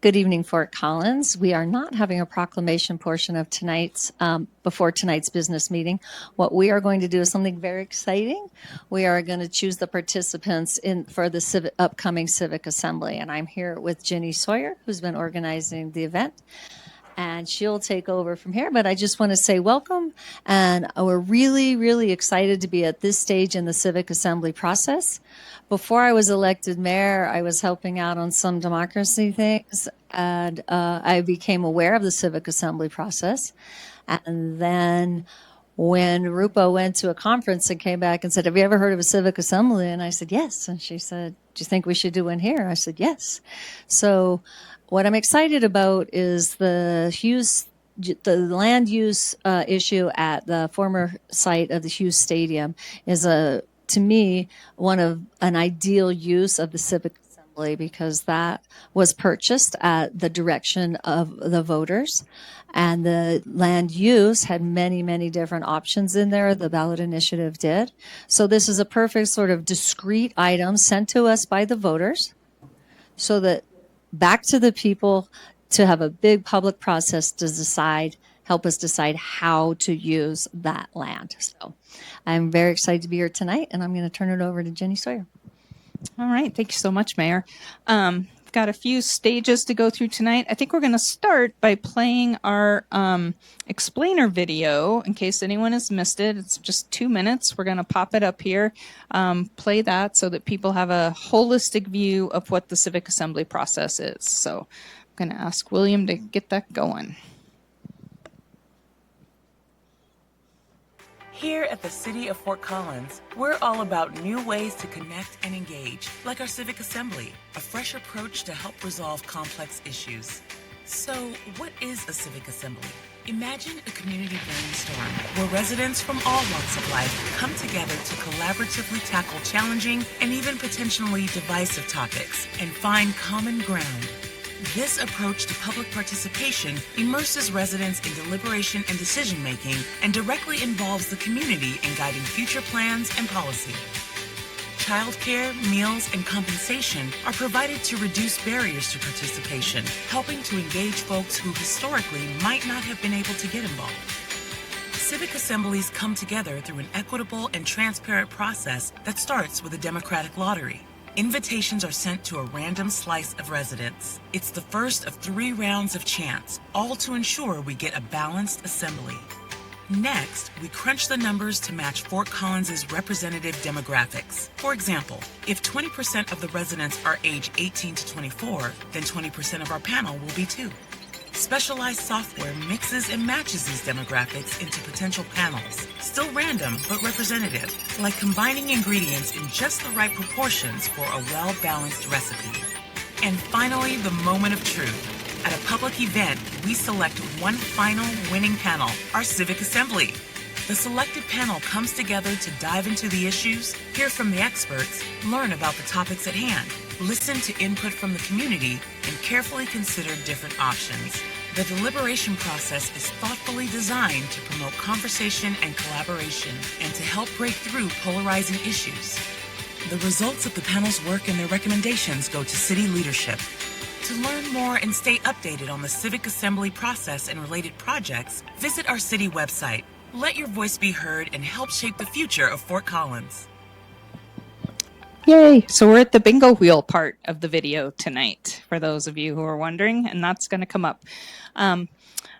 Good evening, Fort Collins. We are not having a proclamation portion of before tonight's business meeting. What we are going to do is something very exciting. We are going to choose the participants for the upcoming Civic Assembly. And I'm here with Jenny Sawyer, who's been organizing the event. And she'll take over from here. But I just want to say welcome. And we're really, really excited to be at this stage in the Civic Assembly process. Before I was elected mayor, I was helping out on some democracy things, and I became aware of the Civic Assembly process. And then when Rupa went to a conference and came back and said, "Have you ever heard of a Civic Assembly?" And I said, "Yes." And she said, "Do you think we should do one here?" I said, "Yes." So what I'm excited about is the land use issue at the former site of the Hughes Stadium is to me, an ideal use of the Civic Assembly, because that was purchased at the direction of the voters. And the land use had many, many different options in there. The ballot initiative did. So this is a perfect sort of discrete item sent to us by the voters, so that back to the people to have a big public process to help us decide how to use that land. So I'm very excited to be here tonight, and I'm going to turn it over to Jenny Sawyer. All right. Thank you so much, Mayor. We've got a few stages to go through tonight. I think we're going to start by playing our explainer video in case anyone has missed it. It's just 2 minutes. We're going to pop it up here, play that so that people have a holistic view of what the Civic Assembly process is. So I'm going to ask William to get that going. Here at the City of Fort Collins, we're all about new ways to connect and engage, like our Civic Assembly, a fresh approach to help resolve complex issues. So, what is a Civic Assembly? Imagine a community brainstorm where residents from all walks of life come together to collaboratively tackle challenging and even potentially divisive topics and find common ground. This approach to public participation immerses residents in deliberation and decision-making and directly involves the community in guiding future plans and policy. Childcare, meals, and compensation are provided to reduce barriers to participation, helping to engage folks who historically might not have been able to get involved. Civic assemblies come together through an equitable and transparent process that starts with a democratic lottery. Invitations are sent to a random slice of residents. It's the first of 3 rounds of chance, all to ensure we get a balanced assembly. Next, we crunch the numbers to match Fort Collins' representative demographics. For example, if 20% of the residents are age 18 to 24, then 20% of our panel will be 2. Specialized software mixes and matches these demographics into potential panels, still random but representative, like combining ingredients in just the right proportions for a well-balanced recipe. And finally, the moment of truth. At a public event, we select one final winning panel, our Civic Assembly. The selected panel comes together to dive into the issues, hear from the experts, learn about the topics at hand, listen to input from the community, and carefully consider different options. The deliberation process is thoughtfully designed to promote conversation and collaboration and to help break through polarizing issues. The results of the panel's work and their recommendations go to city leadership. To learn more and stay updated on the Civic Assembly process and related projects, visit our city website. Let your voice be heard and help shape the future of Fort Collins. Yay! So we're at the bingo wheel part of the video tonight, for those of you who are wondering, and that's going to come up. I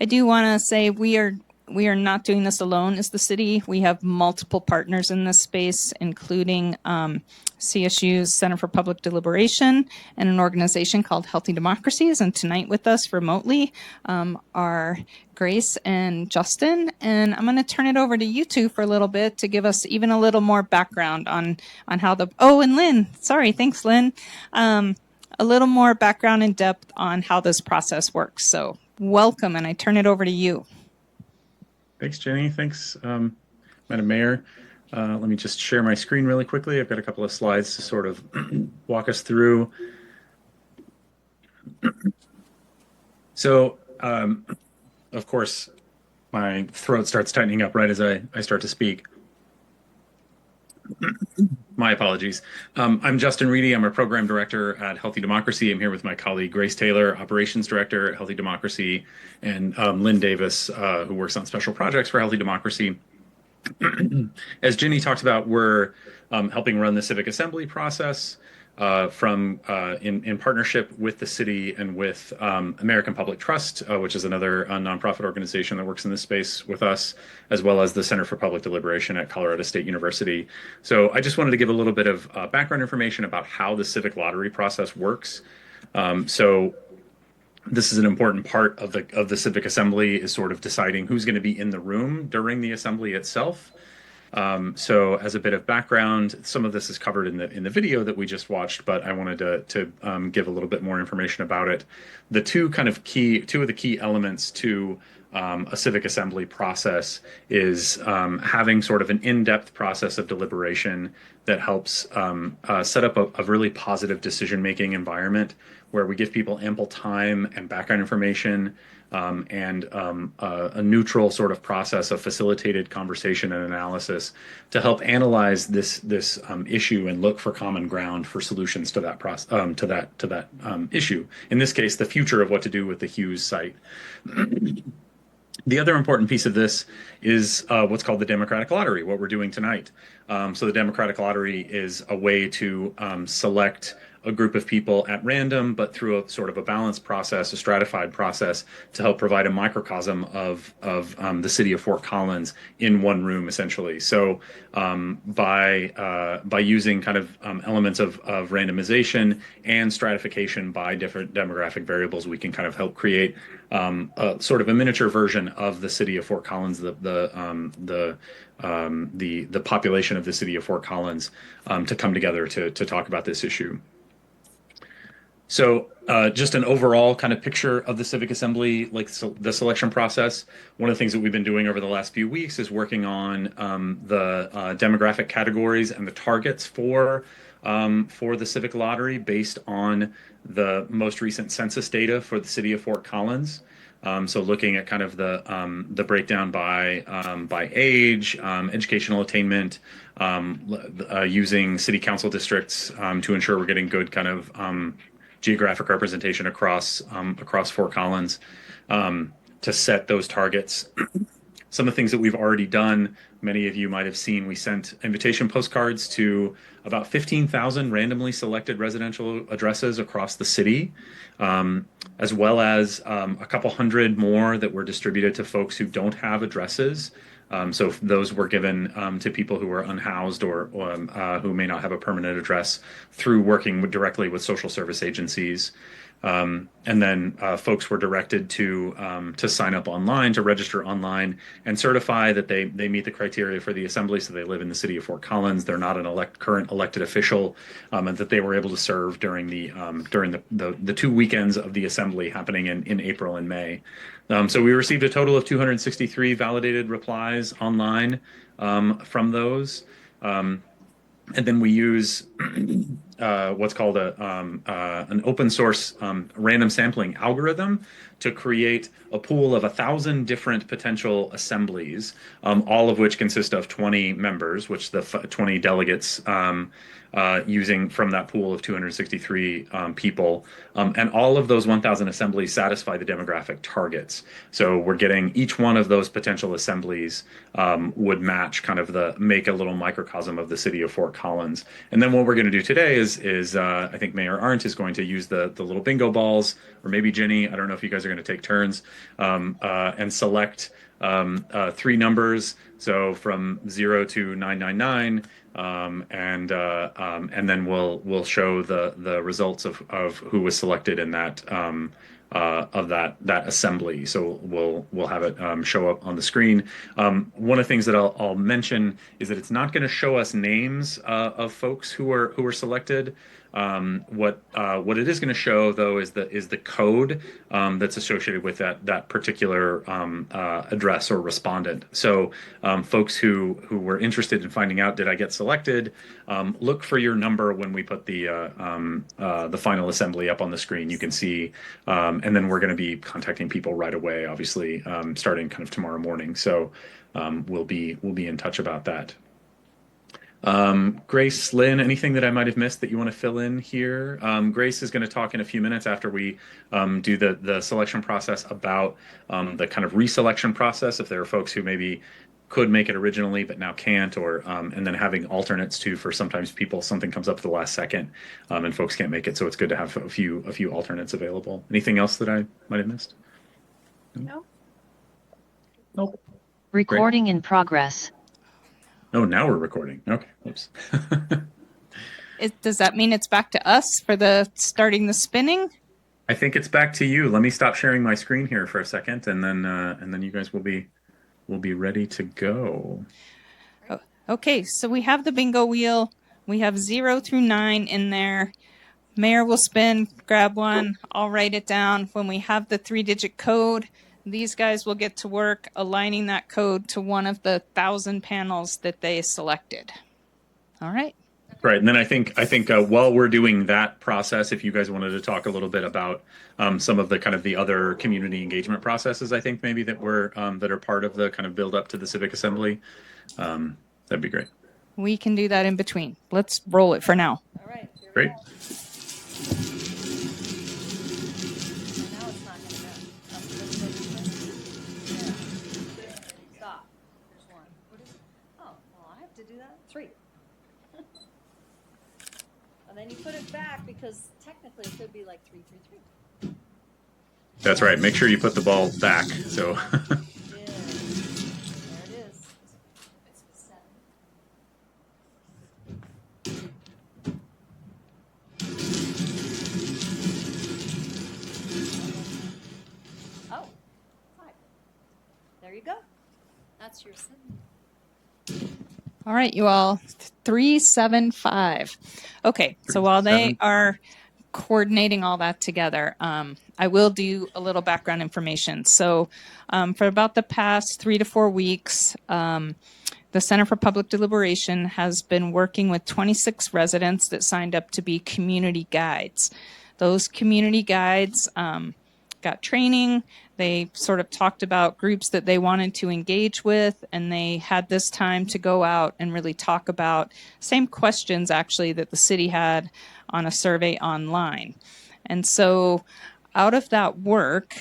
do want to say we are not doing this alone as the city. We have multiple partners in this space, including CSU's Center for Public Deliberation and an organization called Healthy Democracies. And tonight with us remotely are Grace and Justin. And I'm going to turn it over to you two for a little bit to give us even a little more background on how and Lynn. Sorry, thanks, Lynn. A little more background and depth on how this process works. So welcome, and I turn it over to you. Thanks, Jenny. Thanks, Madam Mayor. Let me just share my screen really quickly. I've got a couple of slides to sort of walk us through. So, of course, my throat starts tightening up right as I start to speak. My apologies. I'm Justin Reedy. I'm a program director at Healthy Democracy. I'm here with my colleague Grace Taylor, operations director at Healthy Democracy, and Lynn Davis, who works on special projects for Healthy Democracy. As Ginny talked about, we're helping run the Civic Assembly process in partnership with the city and with American Public Trust, which is another nonprofit organization that works in this space with us, as well as the Center for Public Deliberation at Colorado State University. So I just wanted to give a little bit of background information about how the civic lottery process works. So this is an important part of the Civic Assembly, is sort of deciding who's going to be in the room during the assembly itself. So as a bit of background, some of this is covered in the video that we just watched, but I wanted to give a little bit more information about it. Two of the key elements to a civic assembly process is having sort of an in-depth process of deliberation that helps set up a really positive decision-making environment where we give people ample time and background information and a neutral sort of process of facilitated conversation and analysis to help analyze this issue and look for common ground for solutions to that issue. In this case, the future of what to do with the Hughes site. The other important piece of this is what's called the Democratic Lottery, what we're doing tonight. So the Democratic Lottery is a way to select a group of people at random, but through a sort of a balanced process, a stratified process, to help provide a microcosm of the city of Fort Collins in one room, essentially. So by using kind of elements of randomization and stratification by different demographic variables, we can kind of help create sort of a miniature version of the city of Fort Collins, the population of the city of Fort Collins, to come together to talk about this issue. So just an overall kind of picture of the Civic Assembly, the selection process. One of the things that we've been doing over the last few weeks is working on the demographic categories and the targets for the Civic Lottery based on the most recent census data for the city of Fort Collins. So looking at kind of the breakdown by age, educational attainment, using city council districts to ensure we're getting good kind of geographic representation across Fort Collins to set those targets. Some of the things that we've already done, many of you might have seen, we sent invitation postcards to about 15,000 randomly selected residential addresses across the city, as well as a couple hundred more that were distributed to folks who don't have addresses. So those were given to people who are unhoused or who may not have a permanent address through working directly with social service agencies. And then folks were directed to sign up online, to register online, and certify that they meet the criteria for the assembly. So they live in the city of Fort Collins. They're not an current elected official, and that they were able to serve during the 2 weekends of the assembly happening in April and May. So we received a total of 263 validated replies online from those. And then we use what's called an open source random sampling algorithm to create a pool of 1,000 different potential assemblies, all of which consist of 20 members, which the 20 delegates using from that pool of 263 people. And all of those 1,000 assemblies satisfy the demographic targets. So we're getting each one of those potential assemblies would match make a little microcosm of the city of Fort Collins. And then what we're going to do today is I think Mayor Arndt is going to use the little bingo balls, or maybe Ginny, I don't know if you guys are going to take turns, and select 3 numbers. So from 0 to 999, and then we'll show the results of who was selected in that that assembly. So we'll have it show up on the screen. One of the things that I'll mention is that it's not going to show us names of folks who were selected. What it is going to show, though, is the code that's associated with that particular address or respondent. So folks who were interested in finding out, did I get selected, look for your number when we put the final assembly up on the screen. You can see, and then we're going to be contacting people right away, obviously, starting kind of tomorrow morning. So we'll be in touch about that. Grace, Lynn, anything that I might have missed that you want to fill in here? Grace is going to talk in a few minutes after we do the selection process about the kind of reselection process. If there are folks who maybe could make it originally but now can't, or and then having alternates too for sometimes people something comes up at the last second and folks can't make it, so it's good to have a few alternates available. Anything else that I might have missed? No. Nope. Recording in progress. Oh, now we're recording. Okay. Oops. Does that mean it's back to us for the starting the spinning? I think it's back to you. Let me stop sharing my screen here for a second, and then you guys will be ready to go. Okay, so we have the bingo wheel. We have 0 through 9 in there. Mayor will spin, grab one. I'll write it down. When we have the 3-digit code, these guys will get to work aligning that code to one of the 1,000 panels that they selected. All right. Right, and then I think while we're doing that process, if you guys wanted to talk a little bit about some of the kind of the other community engagement processes, I think maybe that are part of the kind of build up to the Civic Assembly, that'd be great. We can do that in between. Let's roll it for now. All right. Great. Stop. There's one. Oh, well, I have to do that. 3. And then you put it back because technically it could be like 3, 3, 3. That's right. Make sure you put the ball back. So. There it is. It's 7. Oh, 5. There you go. That's your 7. All right, you all. 375. Okay, so while they are coordinating all that together, I will do a little background information. So for about the past 3 to 4 weeks, the Center for Public Deliberation has been working with 26 residents that signed up to be community guides. Those community guides got training. They sort of talked about groups that they wanted to engage with, and they had this time to go out and really talk about same questions actually that the city had on a survey online. And so out of that work,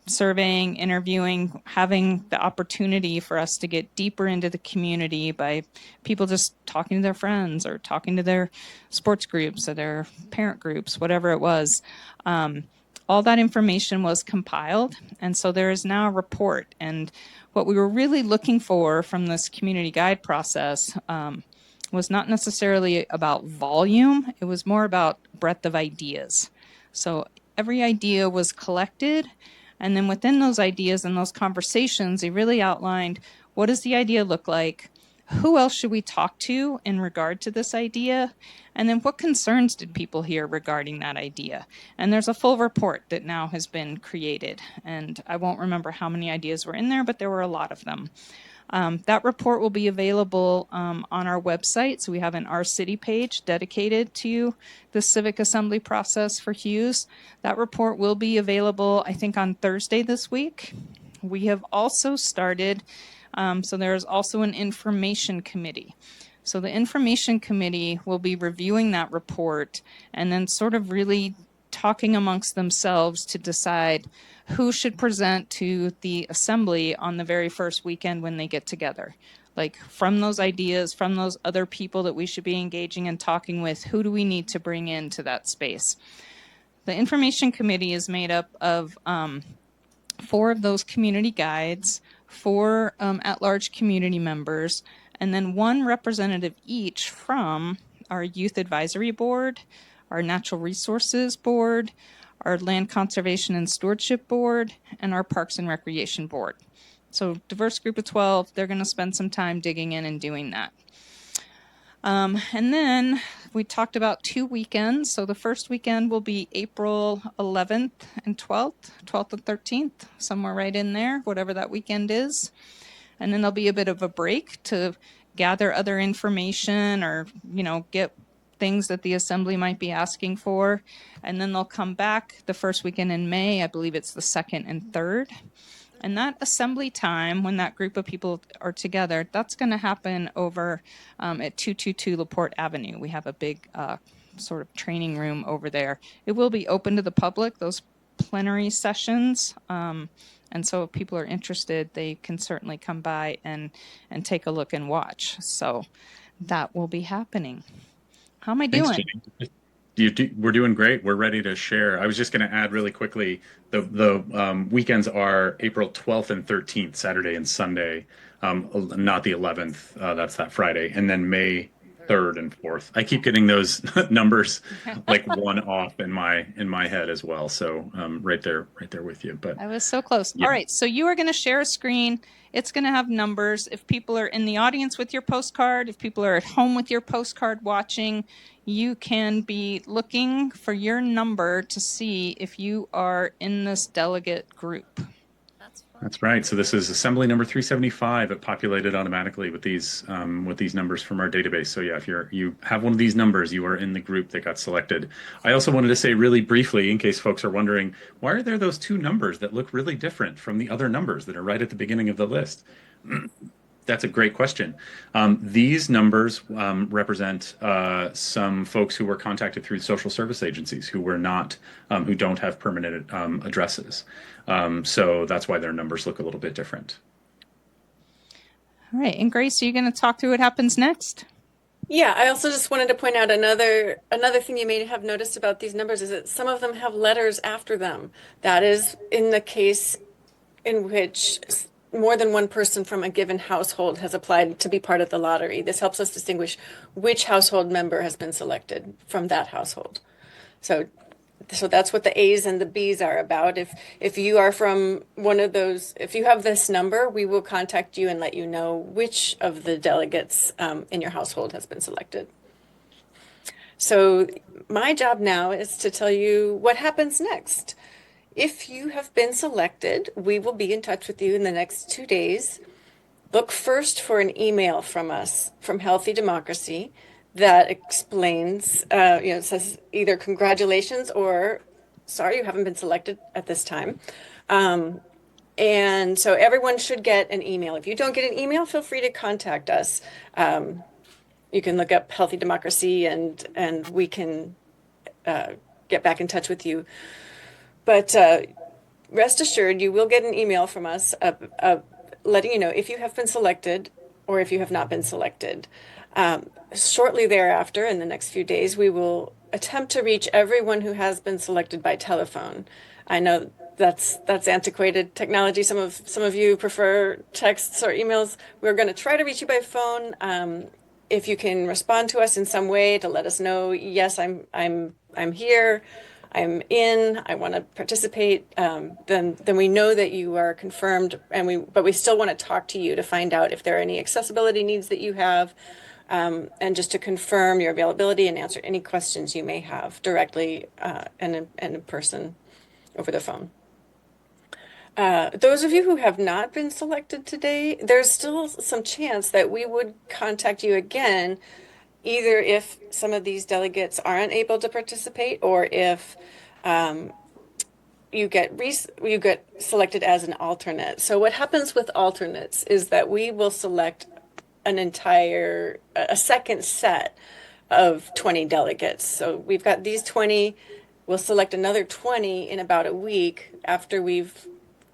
surveying, interviewing, having the opportunity for us to get deeper into the community by people just talking to their friends or talking to their sports groups or their parent groups, whatever it was, all that information was compiled. And so there is now a report. And what we were really looking for from this community guide process was not necessarily about volume. It was more about breadth of ideas. So every idea was collected. And then within those ideas and those conversations, they really outlined, what does the idea look like? Who else should we talk to in regard to this idea? And then what concerns did people hear regarding that idea? And there's a full report that now has been created. And I won't remember how many ideas were in there, but there were a lot of them. That report will be available on our website. So we have an Our City page dedicated to the Civic Assembly process for Hughes. That report will be available, I think, on Thursday this week. We have also started, so there's also an information committee. So the information committee will be reviewing that report and then sort of really talking amongst themselves to decide who should present to the assembly on the very first weekend when they get together. Like from those ideas, from those other people that we should be engaging and talking with, who do we need to bring into that space? The information committee is made up of 4 of those community guides, 4 at-large community members, and then 1 representative each from our Youth Advisory Board, our Natural Resources Board, our Land Conservation and Stewardship Board, and our Parks and Recreation Board. So diverse group of 12, they're going to spend some time digging in and doing that. And then we talked about 2 weekends. So the first weekend will be April 11th and 12th and 13th, somewhere right in there, whatever that weekend is. And then there'll be a bit of a break to gather other information or, get things that the assembly might be asking for. And then they'll come back the first weekend in May. I believe it's the 2nd and 3rd. And that assembly time, when that group of people are together, that's going to happen over at 222 LaPorte Avenue. We have a big sort of training room over there. It will be open to the public, those plenary sessions. And so if people are interested, they can certainly come by and take a look and watch. So that will be happening. How am I Thanks, doing? Jenny. We're doing great. We're ready to share. I was just going to add really quickly, the weekends are April 12th and 13th, Saturday and Sunday, not the 11th. That's that Friday, and then May 3rd and 4th. I keep getting those numbers like one off in my head as well. So right there with you. But I was so close. yeah. All right, so you are going to share a screen. It's going to have numbers. If people are in the audience with your postcard, if people are at home with your postcard watching, you can be looking for your number to see if you are in this delegate group. That's right. So this is assembly number 375. It populated automatically with these numbers from our database. So yeah, if you have one of these numbers, you are in the group that got selected. I also wanted to say really briefly, in case folks are wondering, why are there those two numbers that look really different from the other numbers that are right at the beginning of the list? That's a great question. These numbers represent some folks who were contacted through social service agencies who don't have permanent addresses. So that's why their numbers look a little bit different. All right, and Grace, are you going to talk through what happens next? Yeah, I also just wanted to point out another thing you may have noticed about these numbers is that some of them have letters after them. That is in the case in which more than one person from a given household has applied to be part of the lottery. This helps us distinguish which household member has been selected from that household. So that's what the A's and the B's are about. If you are from one of those, if you have this number, we will contact you and let you know which of the delegates in your household has been selected. So my job now is to tell you what happens next. If you have been selected, we will be in touch with you in the next 2 days. Look first for an email from us, from Healthy Democracy, that explains, it says either congratulations or sorry, you haven't been selected at this time. And so everyone should get an email. If you don't get an email, feel free to contact us. You can look up Healthy Democracy and we can get back in touch with you. But rest assured, you will get an email from us letting you know if you have been selected or if you have not been selected. Shortly thereafter, in the next few days, we will attempt to reach everyone who has been selected by telephone. I know that's antiquated technology. Some of you prefer texts or emails. We're going to try to reach you by phone. If you can respond to us in some way to let us know, yes, I'm here. I'm in, I want to participate, then we know that you are confirmed, but we still want to talk to you to find out if there are any accessibility needs that you have, and just to confirm your availability and answer any questions you may have directly and in person over the phone. Those of you who have not been selected today, there's still some chance that we would contact you again, either if some of these delegates aren't able to participate or if you get selected as an alternate. So what happens with alternates is that we will select a second set of 20 delegates. So we've got these 20, we'll select another 20 in about a week after we've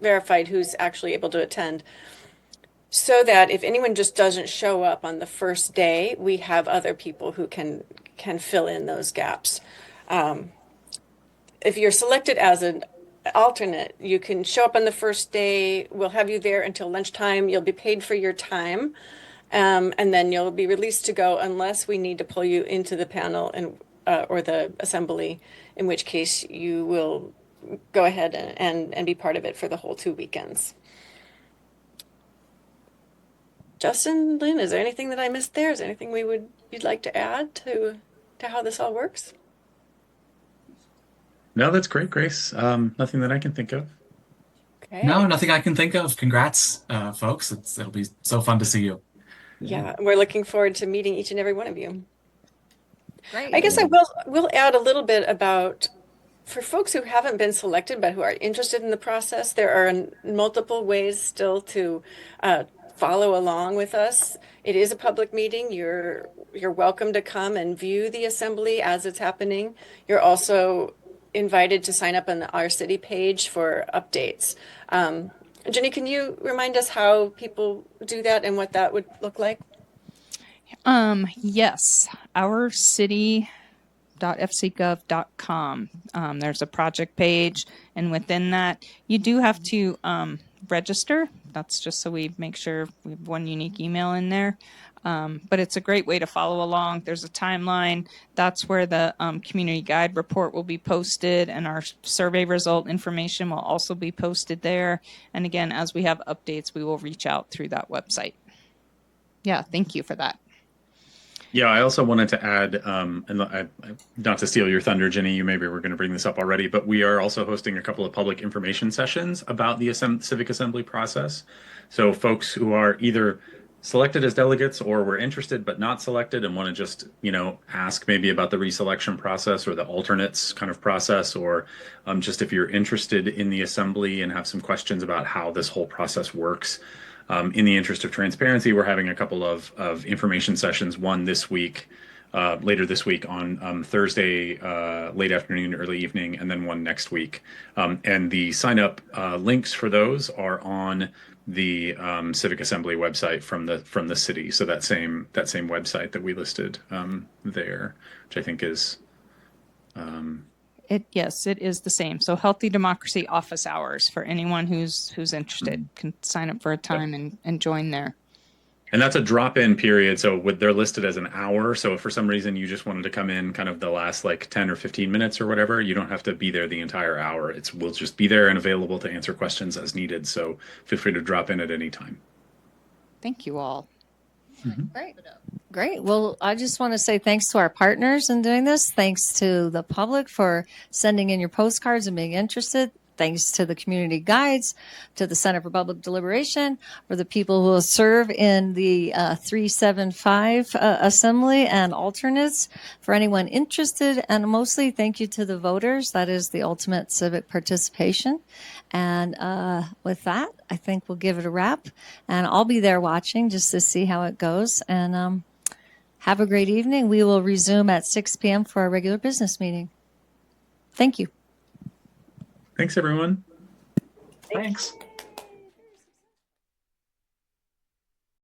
verified who's actually able to attend. So that if anyone just doesn't show up on the first day, we have other people who can fill in those gaps. If you're selected as an alternate, you can show up on the first day. We'll have you there until lunchtime. You'll be paid for your time, and then you'll be released to go unless we need to pull you into the panel or the assembly, in which case you will go ahead and be part of it for the whole 2 weekends. Justin, Lynn, is there anything that I missed there? Is there anything you'd like to add to how this all works? No, that's great, Grace. Nothing that I can think of. Okay. No, nothing I can think of. Congrats, folks. It'll be so fun to see you. Yeah, we're looking forward to meeting each and every one of you. Great. I guess I will add a little bit about for folks who haven't been selected but who are interested in the process, there are multiple ways still to follow along with us. It is a public meeting. You're welcome to come and view the assembly as it's happening. You're also invited to sign up on our city page for updates. Jenny, can you remind us how people do that and what that would look like? Yes, our city.fcgov.com. There's a project page, and within that, you do have to register. That's just so we make sure we have one unique email in there. But it's a great way to follow along. There's a timeline. That's where the community guide report will be posted, and our survey result information will also be posted there. And again, as we have updates, we will reach out through that website. Yeah, thank you for that. Yeah, I also wanted to add, not to steal your thunder, Jenny, you maybe were going to bring this up already, but we are also hosting a couple of public information sessions about the Civic Assembly process. So folks who are either selected as delegates or were interested but not selected and want to just, ask maybe about the reselection process or the alternates kind of process, or just if you're interested in the assembly and have some questions about how this whole process works. In the interest of transparency, we're having a couple of information sessions, one this week, later this week on Thursday, late afternoon, early evening, and then one next week. And the sign up links for those are on the Civic Assembly website from the city. So that same website that we listed there, which I think is Yes, it is the same. So Healthy Democracy office hours for anyone who's interested can sign up for a time and join there. And that's a drop-in period. So they're listed as an hour. So if for some reason you just wanted to come in kind of the last like 10 or 15 minutes or whatever, you don't have to be there the entire hour. We'll just be there and available to answer questions as needed. So feel free to drop in at any time. Thank you all. Great. Well, I just want to say thanks to our partners in doing this. Thanks to the public for sending in your postcards and being interested. Thanks to the community guides, to the Center for Public Deliberation, for the people who will serve in the 375 assembly and alternates, for anyone interested, and mostly thank you to the voters. That is the ultimate civic participation. And with that, I think we'll give it a wrap. And I'll be there watching just to see how it goes. And have a great evening. We will resume at 6 p.m. for our regular business meeting. Thank you. Thanks, everyone. Thanks.